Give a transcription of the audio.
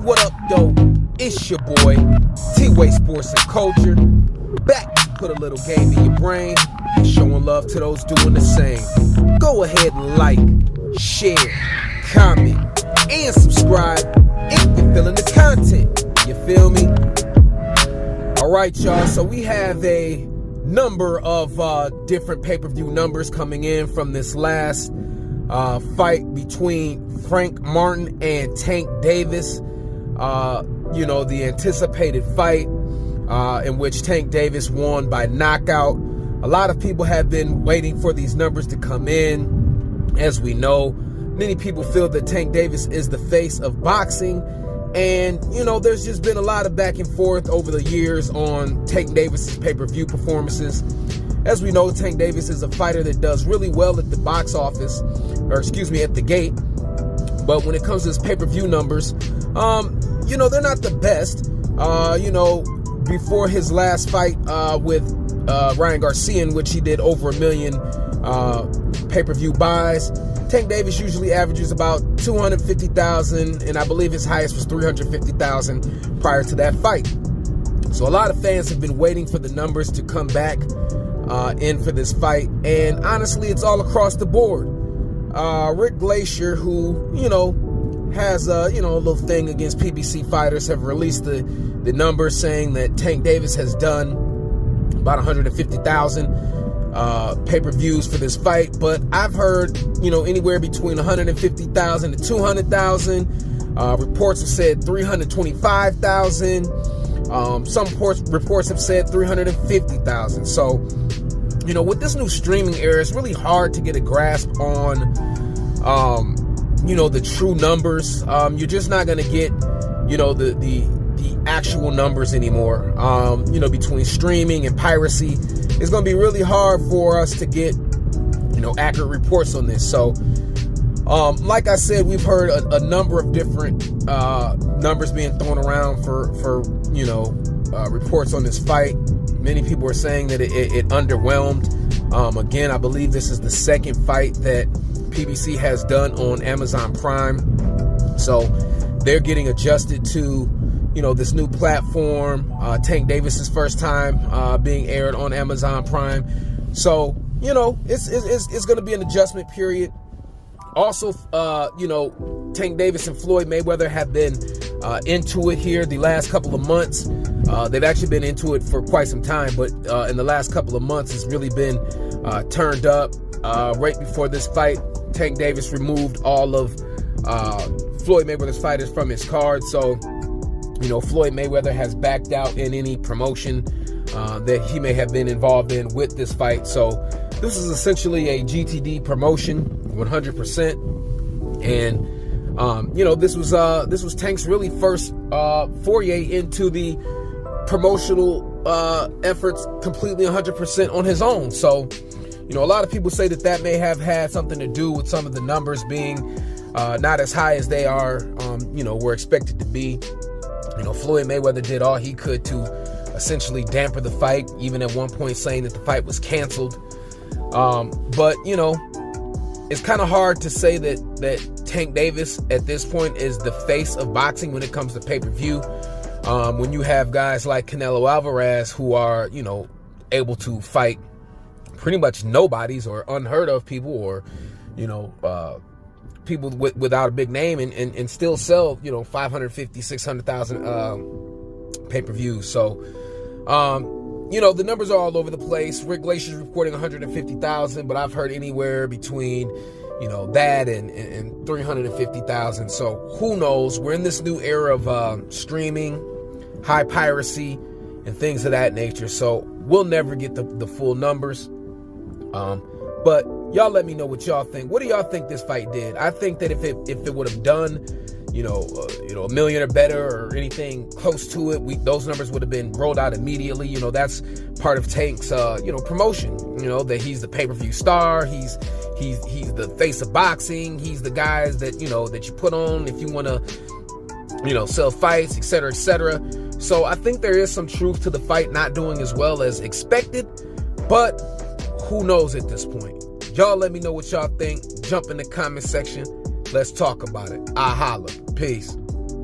What up, though? It's your boy, T-Way Sports and Culture. Back to put a little game in your brain and showing love to those doing the same. Go ahead and like, share, comment, and subscribe if you're feeling the content. You feel me? Alright, y'all. So we have a number of different pay-per-view numbers coming in from this last fight between Frank Martin and Tank Davis. The anticipated fight in which Tank Davis won by knockout. A lot of people have been waiting for these numbers to come in. As we know, many people feel that Tank Davis is the face of boxing. And, there's just been a lot of back and forth over the years on Tank Davis's pay-per-view performances. As we know, Tank Davis is a fighter that does really well at the box office, at the gate. But when it comes to his pay-per-view numbers, they're not the best. Before his last fight with Ryan Garcia, in which he did over 1 million pay-per-view buys, Tank Davis usually averages about 250,000, and I believe his highest was 350,000 prior to that fight. So a lot of fans have been waiting for the numbers to come back in for this fight, and honestly, it's all across the board. Rick Glacier, who, has a little thing against PBC fighters, have released the numbers saying that Tank Davis has done about 150,000 pay-per-views for this fight, but I've heard anywhere between 150,000 to 200,000. Reports have said 325,000. Some reports have said 350,000. So with this new streaming era, it's really hard to get a grasp on the true numbers. You're just not going to get the actual numbers anymore. Between streaming and piracy, it's going to be really hard for us to get accurate reports on this. So like I said, we've heard a number of different numbers being thrown around for reports on this fight. Many people are saying that it underwhelmed. Again, I believe this is the second fight that PBC has done on Amazon Prime, so they're getting adjusted to this new platform. Tank Davis's first time being aired on Amazon Prime, so it's going to be an adjustment period. Also, Tank Davis and Floyd Mayweather have been into it here the last couple of months. They've actually been into it for quite some time, but in the last couple of months, it's really been turned up. Right before this fight, Tank Davis removed all of Floyd Mayweather's fighters from his card. So, Floyd Mayweather has backed out in any promotion that he may have been involved in with this fight. So this is essentially a GTD promotion, 100%. And this was Tank's really first foray into the promotional efforts completely 100% on his own. So a lot of people say that may have had something to do with some of the numbers being not as high as they are were expected to be. Floyd Mayweather did all he could to essentially dampen the fight, even at one point saying that the fight was canceled. But it's kind of hard to say that Tank Davis at this point is the face of boxing when it comes to pay-per-view. When you have guys like Canelo Alvarez who are, able to fight pretty much nobodies or unheard of people, or, people without a big name and still sell, 550, 600,000 pay-per-views. So, the numbers are all over the place. Rick Glacier's reporting 150,000, but I've heard anywhere between, that and 350,000. So who knows? We're in this new era of streaming, high piracy, and things of that nature. So we'll never get the full numbers. But y'all let me know what y'all think. What do y'all think this fight did? I think that if it would have done, a million or better or anything close to it, those numbers would have been rolled out immediately. That's part of Tank's, promotion. That he's the pay-per-view star. He's the face of boxing. He's the guys that that you put on if you want to, sell fights, etc., etc. So I think there is some truth to the fight not doing as well as expected, but who knows at this point? Y'all let me know what y'all think. Jump in the comment section. Let's talk about it. I holla. Peace.